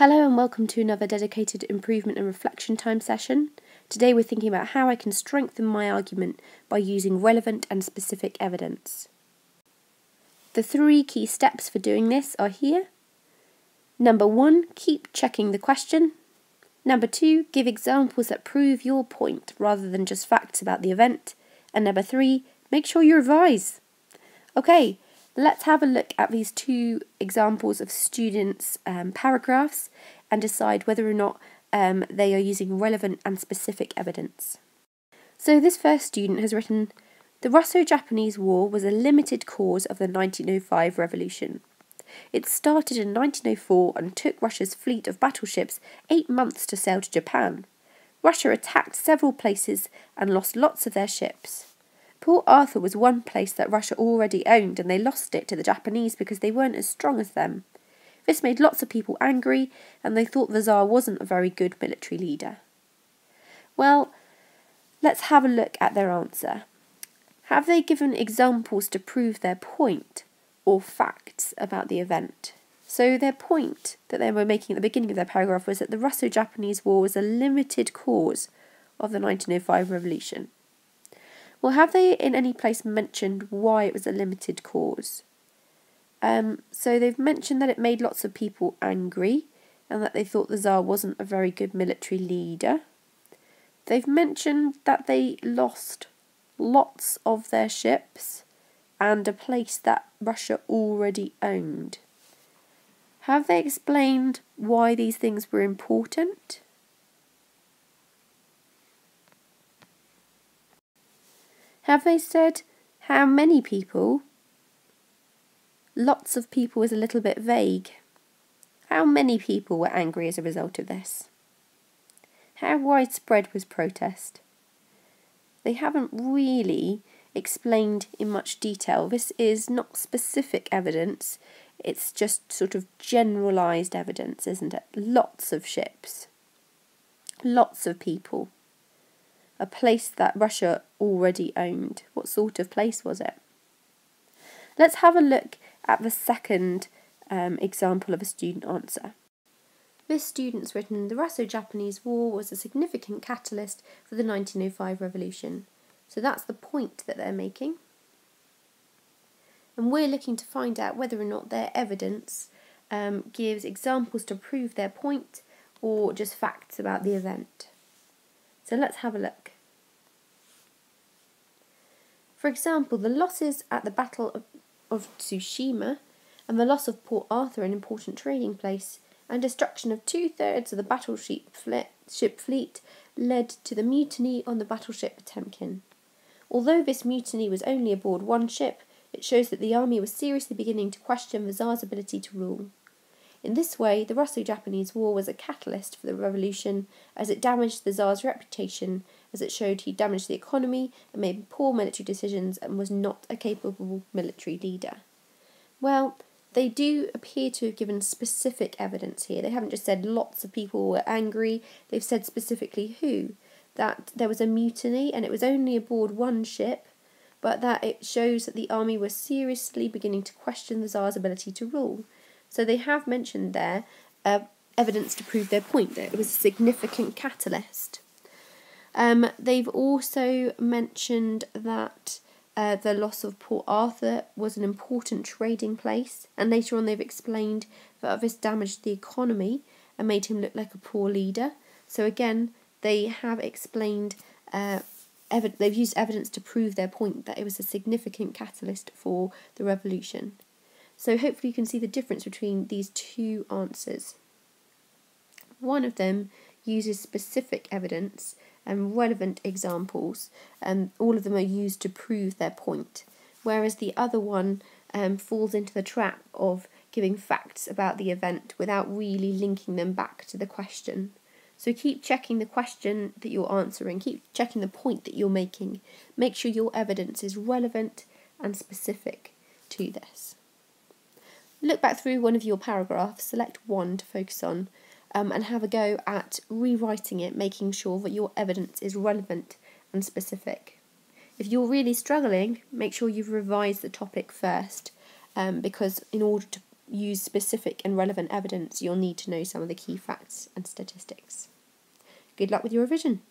Hello and welcome to another dedicated improvement and reflection time session. Today we're thinking about how I can strengthen my argument by using relevant and specific evidence. The 3 key steps for doing this are here. Number 1, keep checking the question. Number 2, give examples that prove your point rather than just facts about the event. And number 3, make sure you revise. Okay, let's have a look at these 2 examples of students' paragraphs and decide whether or not they are using relevant and specific evidence. So this first student has written, "The Russo-Japanese War was a limited cause of the 1905 revolution. It started in 1904 and took Russia's fleet of battleships 8 months to sail to Japan. Russia attacked several places and lost lots of their ships. Port Arthur was one place that Russia already owned and they lost it to the Japanese because they weren't as strong as them. This made lots of people angry and they thought the Tsar wasn't a very good military leader." Well, let's have a look at their answer. Have they given examples to prove their point or facts about the event? So their point that they were making at the beginning of their paragraph was that the Russo-Japanese War was a limited cause of the 1905 revolution. Well, have they in any place mentioned why it was a limited cause? So they've mentioned that it made lots of people angry and that they thought the Tsar wasn't a very good military leader. They've mentioned that they lost lots of their ships and a place that Russia already owned. Have they explained why these things were important? Have they said how many people? Lots of people is a little bit vague. How many people were angry as a result of this? How widespread was protest? They haven't really explained in much detail. This is not specific evidence, it's just sort of generalised evidence, isn't it? Lots of ships, lots of people, a place that Russia already owned. What sort of place was it? Let's have a look at the second example of a student answer. This student's written, "The Russo-Japanese War was a significant catalyst for the 1905 revolution." So that's the point that they're making. And we're looking to find out whether or not their evidence gives examples to prove their point or just facts about the event. So let's have a look. For example, the losses at the Battle of Tsushima and the loss of Port Arthur, an important trading place, and destruction of 2/3 of the battleship fleet led to the mutiny on the battleship Potemkin. Although this mutiny was only aboard one ship, it shows that the army was seriously beginning to question the Tsar's ability to rule. In this way, the Russo-Japanese War was a catalyst for the revolution, as it damaged the Tsar's reputation, as it showed he damaged the economy and made poor military decisions and was not a capable military leader. Well, they do appear to have given specific evidence here. They haven't just said lots of people were angry, they've said specifically who. That there was a mutiny and it was only aboard one ship, but that it shows that the army was seriously beginning to question the Tsar's ability to rule. So they have mentioned there evidence to prove their point, that it was a significant catalyst. They've also mentioned that the loss of Port Arthur was an important trading place, and later on they've explained that this damaged the economy and made him look like a poor leader. So again, they have explained, they've used evidence to prove their point that it was a significant catalyst for the revolution. So hopefully you can see the difference between these 2 answers. One of them uses specific evidence and relevant examples, and all of them are used to prove their point, whereas the other one falls into the trap of giving facts about the event without really linking them back to the question. So keep checking the question that you're answering, keep checking the point that you're making. Make sure your evidence is relevant and specific to this. Look back through one of your paragraphs, select one to focus on, and have a go at rewriting it, making sure that your evidence is relevant and specific. If you're really struggling, make sure you've revised the topic first, because in order to use specific and relevant evidence, you'll need to know some of the key facts and statistics. Good luck with your revision.